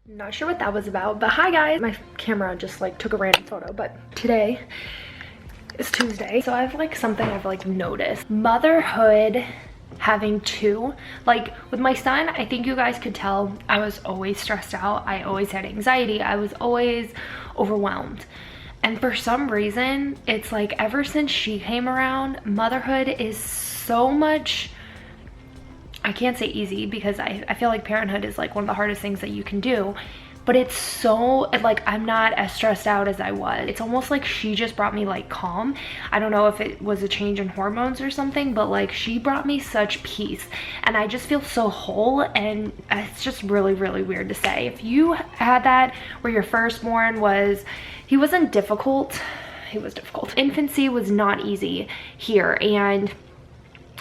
Not sure what that was about, but hi guys. My camera just like took a random photo, but today is Tuesday. So I have like something I've like noticed. Motherhood, having two, like with my son, I think you guys could tell I was always stressed out. I always had anxiety. I was always overwhelmed. And for some reason, it's like ever since she came around, motherhood is so much, I can't say easy because I feel like parenthood is like one of the hardest things that you can do, but it's so like I'm not as stressed out as I was. It's almost like she just brought me like calm. I don't know if it was a change in hormones or something, but like she brought me such peace and I just feel so whole, and it's just really weird to say. If you had that where your firstborn was, he wasn't difficult, he was difficult. Infancy was not easy here, and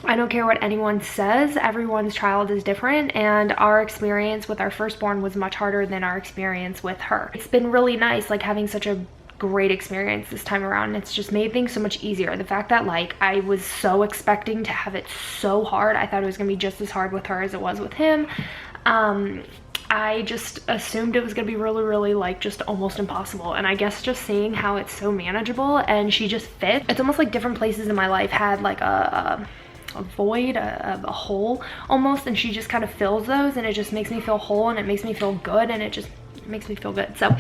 I don't care what anyone says, everyone's child is different, and our experience with our firstborn was much harder than our experience with her. It's been really nice like having such a great experience this time around, and it's just made things so much easier. The fact that like I was so expecting to have it so hard, I thought it was gonna be just as hard with her as it was with him. I just assumed it was gonna be really like just almost impossible, and I guess just seeing how it's so manageable and she just fits. It's almost like different places in my life had like a void, a hole almost, and she just kind of fills those, and it just makes me feel whole, and it makes me feel good, and it just makes me feel good. So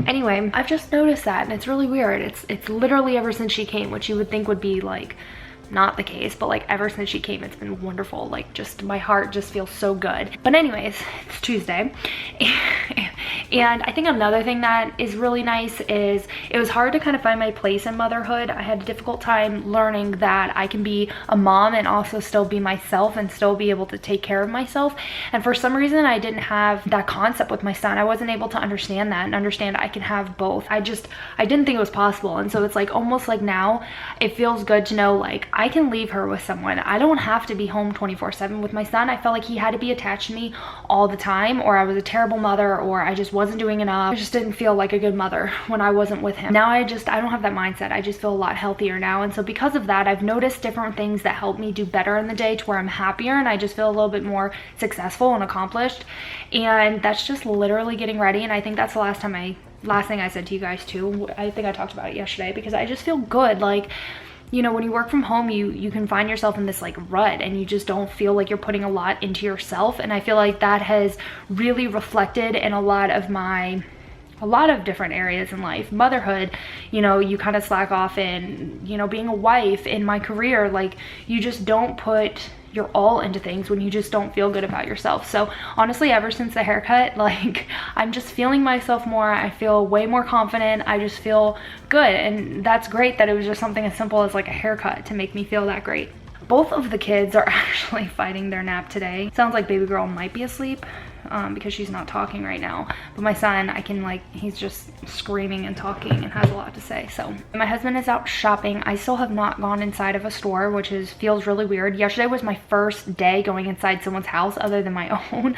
anyway, I've just noticed that, and it's really weird. It's literally ever since she came, which you would think would be like not the case, but like ever since she came, it's been wonderful. Like just my heart just feels so good. But anyways, it's Tuesday and I think another thing that is really nice is it was hard to kind of find my place in motherhood. I had a difficult time learning that I can be a mom and also still be myself and still be able to take care of myself, and for some reason I didn't have that concept with my son. I wasn't able to understand that and understand I can have both. I didn't think it was possible, and so it's like almost like now it feels good to know like I can leave her with someone. I don't have to be home 24/7 with my son. I felt like he had to be attached to me all the time, or I was a terrible mother, or I just wasn't doing enough. I just didn't feel like a good mother when I wasn't with him. Now I don't have that mindset. I just feel a lot healthier now, and so because of that, I've noticed different things that help me do better in the day to where I'm happier and I just feel a little bit more successful and accomplished, and that's just literally getting ready. And I think that's the last thing I said to you guys too. I think I talked about it yesterday, because I just feel good. Like, you know, when you work from home, you can find yourself in this like rut, and you just don't feel like you're putting a lot into yourself. And I feel like that has really reflected in a lot of different areas in life. Motherhood, you know, you kind of slack off in, you know, being a wife, in my career, like you just don't put your all into things when you just don't feel good about yourself. So honestly, ever since the haircut, like I'm just feeling myself more. I feel way more confident. I just feel good, and that's great that it was just something as simple as like a haircut to make me feel that great. Both of the kids are actually fighting their nap today. Sounds like baby girl might be asleep because she's not talking right now, but my son, I can like, he's just screaming and talking and has a lot to say. So my husband is out shopping. I still have not gone inside of a store, which feels really weird. Yesterday was my first day going inside someone's house other than my own.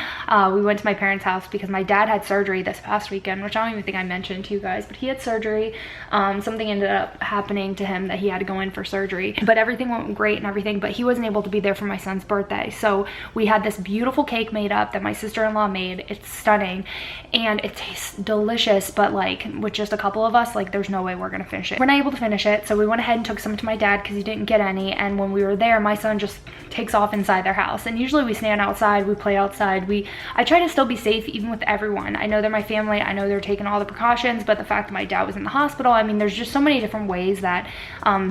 We went to my parents' house because my dad had surgery this past weekend, which I don't even think I mentioned to you guys, but he had surgery. Something ended up happening to him that he had to go in for surgery, but everything went great and everything, but he wasn't able to be there for my son's birthday. So we had this beautiful cake made up that my sister-in-law made. It's stunning and it tastes delicious, but like with just a couple of us, like there's no way we're gonna finish it. We're not able to finish it, so we went ahead and took some to my dad because he didn't get any. And when we were there, my son just takes off inside their house, and usually we stand outside, we play outside. I try to still be safe even with everyone. I know they're my family, I know they're taking all the precautions, but the fact that my dad was in the hospital, I mean, there's just so many different ways that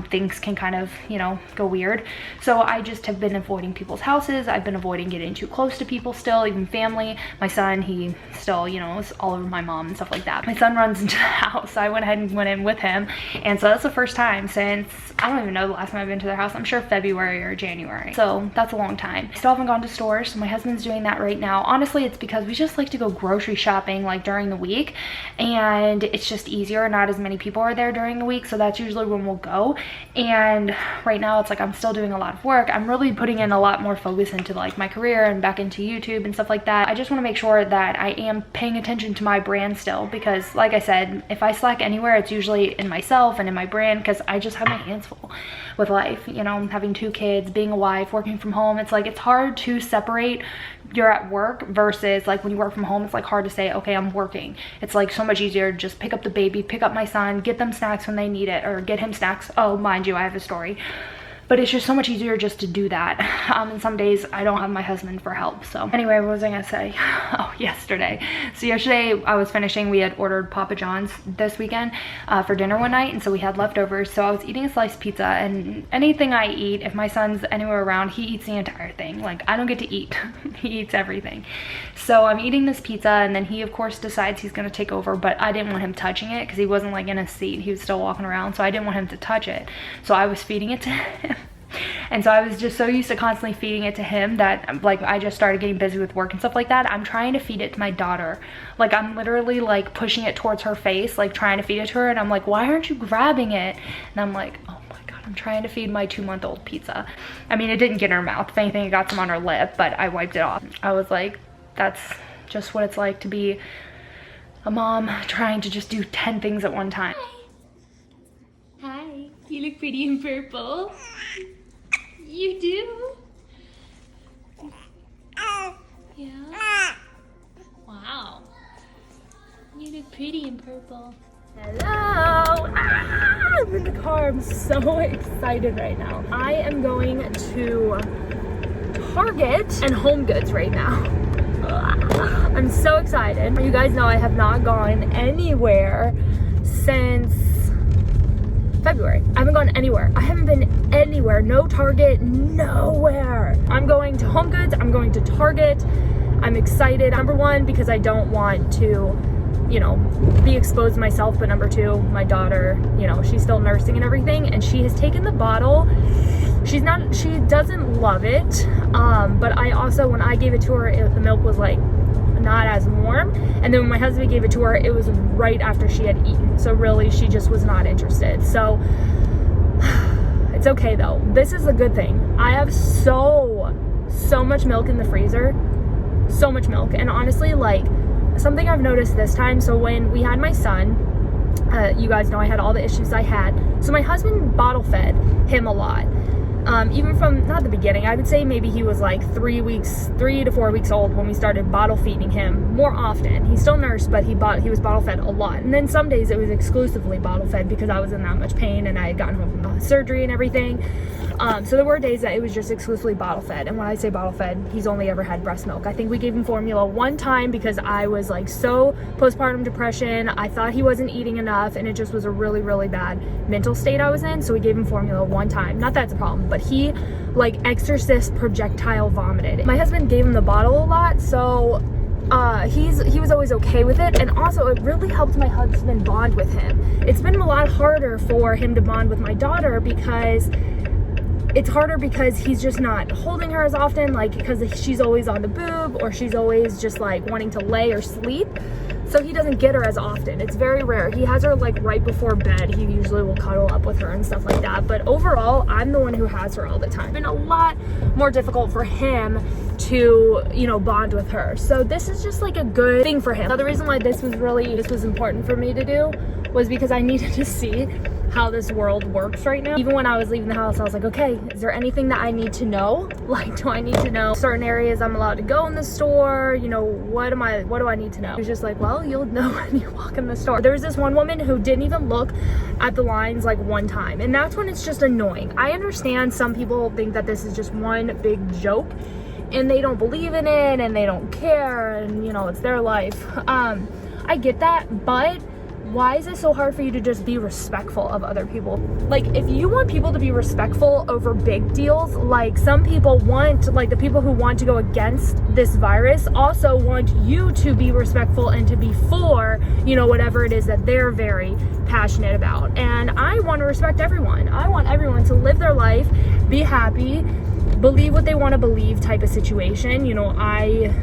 things can kind of, you know, go weird. So I just have been avoiding people's houses. I've been avoiding getting too close to people still, even family. My son, he still, you know, is all over my mom and stuff like that. My son runs into the house, so I went ahead and went in with him, and so that's the first time since, I don't even know the last time I've been to their house. I'm sure February or January, so that's a long time. I still haven't gone to stores, so my husband's doing that right now. Honestly, it's because we just like to go grocery shopping like during the week, and it's just easier. Not as many people are there during the week, so that's usually when we'll go. And right now it's like I'm still doing a lot of work. I'm really putting in a lot more focus into like my career and back into YouTube and stuff like that. I just just want to make sure that I am paying attention to my brand still, because like I said, if I slack anywhere, it's usually in myself and in my brand, because I just have my hands full with life, you know, having 2 kids, being a wife, working from home. It's like, it's hard to separate you're at work versus like when you work from home, it's like hard to say, okay, I'm working. It's like so much easier to just pick up the baby, pick up my son, get them snacks when they need it, or get him snacks. Oh, mind you, I have a story. But it's just so much easier just to do that. And some days I don't have my husband for help. So anyway, what was I gonna say? Oh, yesterday. So yesterday I was finishing, we had ordered Papa John's this weekend for dinner one night. And so we had leftovers. So I was eating a sliced pizza, and anything I eat, if my son's anywhere around, he eats the entire thing. Like, I don't get to eat. He eats everything. So I'm eating this pizza, and then he of course decides he's gonna take over, but I didn't want him touching it because he wasn't like in a seat. He was still walking around. So I didn't want him to touch it. So I was feeding it to him. And so I was just so used to constantly feeding it to him that like I just started getting busy with work and stuff like that. I'm trying to feed it to my daughter. Like, I'm literally like pushing it towards her face, like trying to feed it to her, and I'm like, why aren't you grabbing it? And I'm like, oh my god, I'm trying to feed my 2-month-old pizza. I mean, it didn't get in her mouth. If anything, it got some on her lip, but I wiped it off. I was like, that's just what it's like to be a mom trying to just do 10 things at one time. Hi, you look pretty in purple. You do? Yeah? Wow. You look pretty in purple. Hello! I'm in the car. I'm so excited right now. I am going to Target and Home Goods right now. I'm so excited. You guys know I have not gone anywhere since February. I haven't gone anywhere. I haven't been anywhere. No Target, nowhere. I'm going to Home Goods. I'm going to Target. I'm excited. Number one, because I don't want to, you know, be exposed to myself. But number two, my daughter, you know, she's still nursing and everything. And she has taken the bottle. She doesn't love it. But I also, when I gave it to her, the milk was like not as warm, and then when my husband gave it to her, it was right after she had eaten, so really she just was not interested. So it's okay though. This is a good thing. I have so much milk in the freezer, so much milk. And honestly, like, something I've noticed this time, so when we had my son, you guys know I had all the issues I had, so my husband bottle fed him a lot. Even from, not the beginning, I would say maybe he was like 3 to 4 weeks old when we started bottle feeding him more often. He still nursed, but he was bottle fed a lot. And then some days it was exclusively bottle fed because I was in that much pain and I had gotten home from the surgery and everything. So there were days that it was just exclusively bottle fed. And when I say bottle fed, he's only ever had breast milk. I think we gave him formula one time because I was like so postpartum depression. I thought he wasn't eating enough, and it just was a really, really bad mental state I was in. So we gave him formula one time. Not that's a problem, but he like exorcist projectile vomited. My husband gave him the bottle a lot, so he was always okay with it. And also it really helped my husband bond with him. It's been a lot harder for him to bond with my daughter because he's just not holding her as often, like, because she's always on the boob or she's always just like wanting to lay or sleep. So he doesn't get her as often. It's very rare. He has her like right before bed. He usually will cuddle up with her and stuff like that. But overall, I'm the one who has her all the time. It's been a lot more difficult for him to, you know, bond with her. So this is just like a good thing for him. Now, the reason why this was important for me to do was because I needed to see how this world works right now. Even when I was leaving the house, I was like, okay, is there anything that I need to know? Like, do I need to know certain areas I'm allowed to go in the store? You know, what do I need to know? He was just like, well, you'll know when you walk in the store. There was this one woman who didn't even look at the lines like one time, and that's when it's just annoying. I understand some people think that this is just one big joke and they don't believe in it and they don't care, and you know, it's their life. I get that, but why is it so hard for you to just be respectful of other people? Like, if you want people to be respectful over big deals, like some people want, like the people who want to go against this virus also want you to be respectful and to be for, you know, whatever it is that they're very passionate about. And I want to respect everyone. I want everyone to live their life, be happy, believe what they want to believe type of situation. You know, I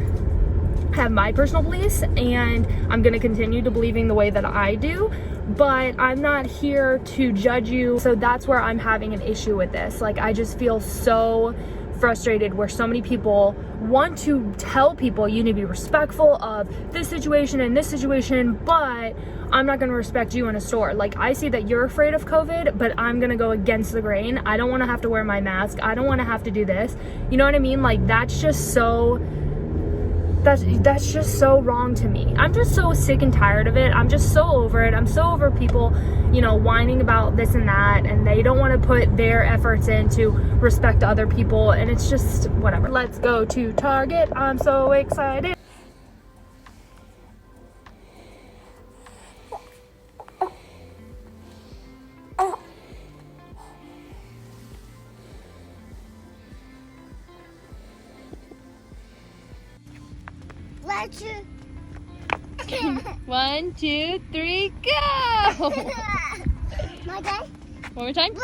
have my personal beliefs and I'm going to continue to believing the way that I do, but I'm not here to judge you. So that's where I'm having an issue with this. Like, I just feel so frustrated where so many people want to tell people you need to be respectful of this situation and this situation, but I'm not gonna respect you in a store. Like, I see that you're afraid of COVID, but I'm gonna go against the grain. I don't wanna have to wear my mask. I don't wanna have to do this. You know what I mean? Like, that's just so wrong to me. I'm just so sick and tired of it. I'm just so over it. I'm so over people, you know, whining about this and that, and they don't want to put their efforts in to respect other people, and it's just whatever. Let's go to Target. I'm so excited. One, two, three, go! One more time.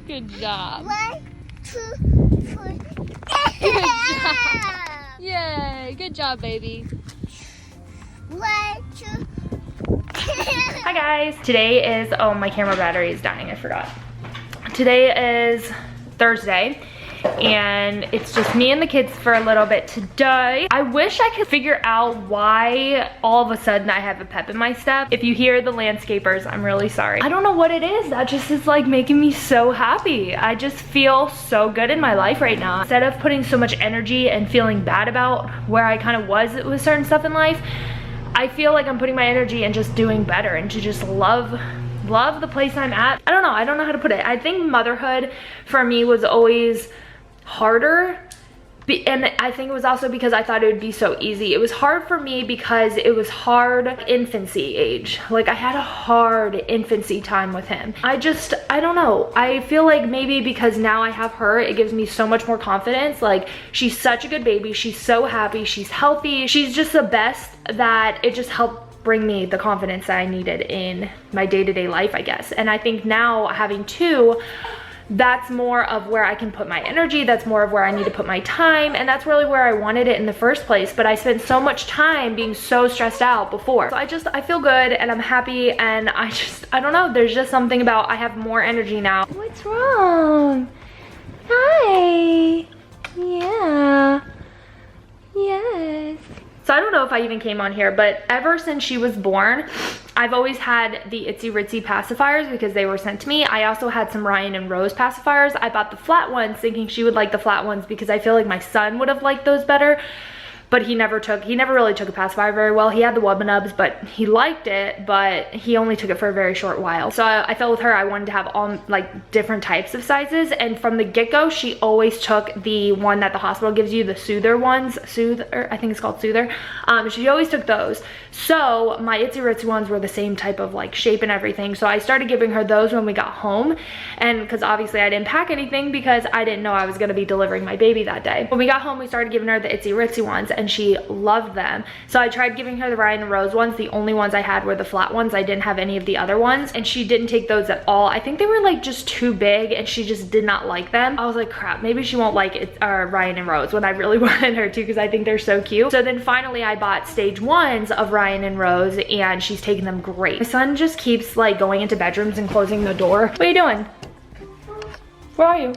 Good job. 1, 2, 3. Good job. Yay! Good job, baby. 1, 2. Hi guys. Today is, oh, my camera battery is dying, I forgot. Today is Thursday, and it's just me and the kids for a little bit today. I wish I could figure out why all of a sudden I have a pep in my step. If you hear the landscapers, I'm really sorry. I don't know what it is. That just is like making me so happy. I just feel so good in my life right now. Instead of putting so much energy and feeling bad about where I kind of was with certain stuff in life, I feel like I'm putting my energy and just doing better and to just love the place I'm at. I don't know how to put it. I think motherhood for me was always harder, and I think it was also because I thought it would be so easy. It was hard for me because it was hard infancy age. Like, I had a hard infancy time with him. I don't know. I feel like maybe because now I have her, it gives me so much more confidence. Like, she's such a good baby. She's so happy. She's healthy. She's just the best, that it just helped bring me the confidence that I needed in my day-to-day life, I guess. And I think now having two, that's more of where I can put my energy, that's more of where I need to put my time, and that's really where I wanted it in the first place. But I spent so much time being so stressed out before. So I feel good and I'm happy, and I don't know, there's just something about, I have more energy now. What's wrong? Hi. Yeah. Yes. So I don't know if I even came on here, but ever since she was born, I've always had the Itsy Ritsy pacifiers because they were sent to me. I also had some Ryan and Rose pacifiers. I bought the flat ones thinking she would like the flat ones because I feel like my son would have liked those better. But he never really took a pacifier very well. He had the Wubba Nubs, but he liked it, but he only took it for a very short while. So I felt with her, I wanted to have all like different types of sizes. And from the get-go, she always took the one that the hospital gives you, the Soother ones. Soother, I think it's called Soother. She always took those. So my Itsy Ritsy ones were the same type of like shape and everything. So I started giving her those when we got home. And because obviously I didn't pack anything because I didn't know I was gonna be delivering my baby that day. When we got home, we started giving her the Itsy Ritsy ones, and she loved them. So I tried giving her the Ryan and Rose ones. The only ones I had were the flat ones. I didn't have any of the other ones, and she didn't take those at all. I think they were like just too big, and she just did not like them. I was like, crap, maybe she won't like it, Ryan and Rose, when I really wanted her to, because I think they're so cute. So then finally I bought stage ones of Ryan and Rose, and she's taking them great. My son just keeps like going into bedrooms and closing the door. What are you doing? Where are you?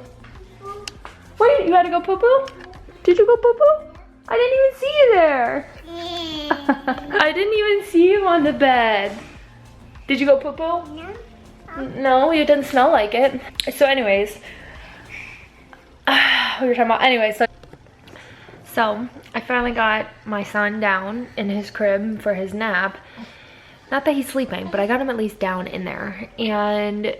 Where you had to go poo-poo? Did you go poo-poo? I didn't even see you there. I didn't even see you on the bed. Did you go poo-poo? No. No, it didn't smell like it. So anyways, we were talking about, anyway, so I finally got my son down in his crib for his nap. Not that he's sleeping, but I got him at least down in there. And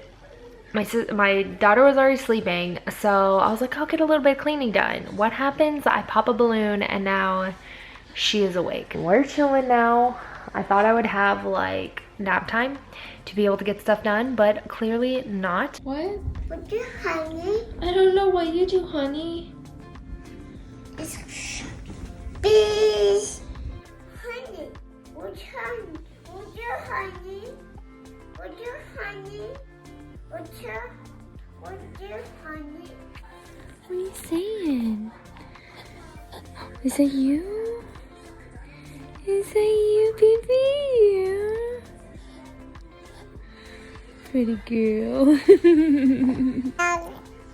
my daughter was already sleeping, so I was like, I'll get a little bit of cleaning done. What happens? I pop a balloon, and now she is awake. We're chilling now. I thought I would have like nap time to be able to get stuff done, but clearly not. What? What do, honey? I don't know what you do, honey. It's big. Honey, what's honey? What's your honey? What's your honey? What's your honey? What are you saying? Is it you? Is it you, baby? pretty girl.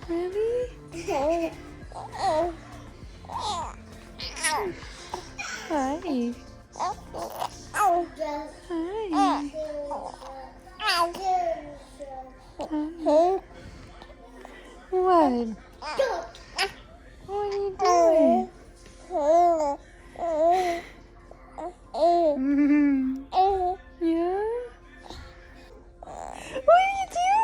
Really? Hi. What? What are you doing? Yeah? What are you doing?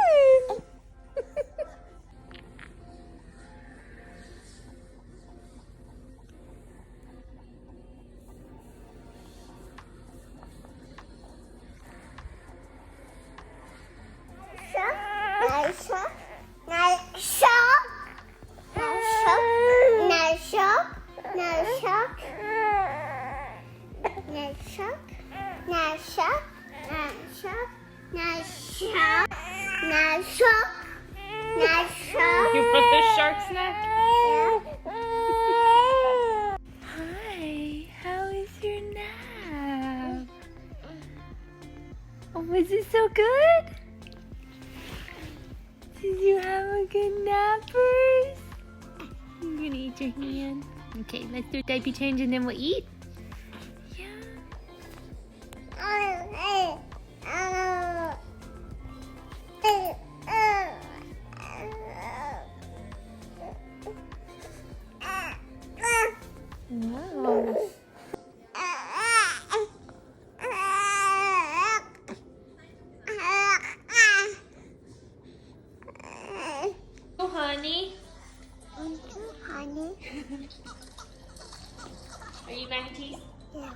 You want the shark snack? Hi, how is your nap? Oh, was it so good? Did you have a good nappers? I'm gonna eat your hand. Okay, let's do a diaper change and then we'll eat. Yeah. Wow. Oh, honey. Honey. Are you 90s? Yeah.